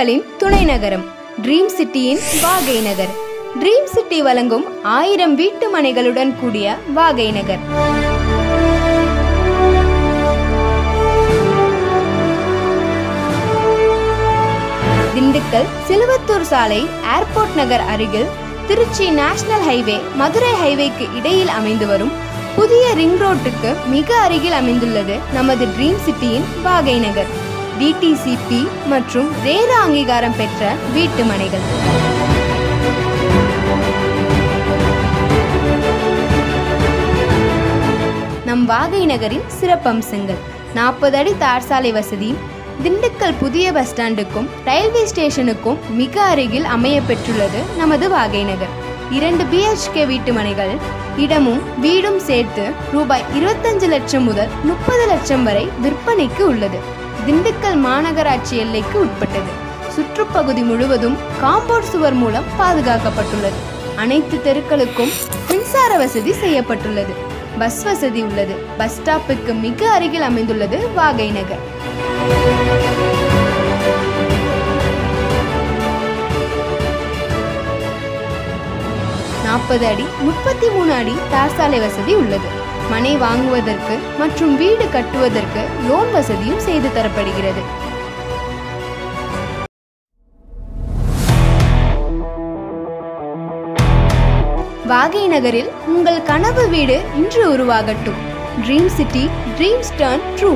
திண்டுக்கல்லின் துணை நகரம் ட்ரீம் சிட்டியின் வாகை நகர். ட்ரீம் சிட்டி வழங்கும் 1000 வீட்டு மனைகளுடன் கூடிய வாகை நகர். திண்டுக்கல் சிலுவத்தூர் சாலை ஏர்போர்ட் நகர் அருகில் திருச்சி நேஷனல் ஹைவே மதுரை ஹைவேக்கு இடையில் அமைந்து வரும் புதிய ரிங் ரோட்டுக்கு மிக அருகில் அமைந்துள்ளது நமது ட்ரீம் சிட்டியின் வாகை நகர். டிடிசிபி மற்றும் ரேரா அங்கீகாரம் பெற்ற வீட்டு மனைகள். நம் வாகை நகரின் சிறப்பம்சங்கள்: 40 அடி தார் சாலை வசதி, திண்டுக்கல் புதிய பஸ் ஸ்டாண்டுக்கும் ரயில்வே ஸ்டேஷனுக்கும் மிக அருகில் அமைய பெற்றுள்ளது நமது வாகை நகர். 2 BHK வீட்டு மனைகள், இடமும் வீடும் சேர்த்து ரூபாய் 25 லட்சம் முதல் 30 லட்சம் வரை விற்பனைக்கு உள்ளது. திண்டுக்கல் மாநகராட்சி எல்லைக்கு உட்பட்டது. சுற்றுப்பகுதி முழுவதும் காம்பவுண்ட் சுவர் மூலம் பாதுகாக்கப்பட்டுள்ளது. அனைத்து தெருக்களுக்கும் மின்சார வசதி செய்யப்பட்டுள்ளது. பஸ் வசதி உள்ளது. பஸ் ஸ்டாப்புக்கு மிக அருகில் அமைந்துள்ளது வாகை நகர். அடி 33 அடி தார் சாலை வசதி உள்ளது. மனை வாங்குவதற்கு மற்றும் வீடு கட்டுவதற்கு லோன் வசதியும் செய்து தரப்படுகிறது. வாகை நகரில் உங்கள் கனவு வீடு இன்று உருவாகட்டும். Dream city, dreams turn true.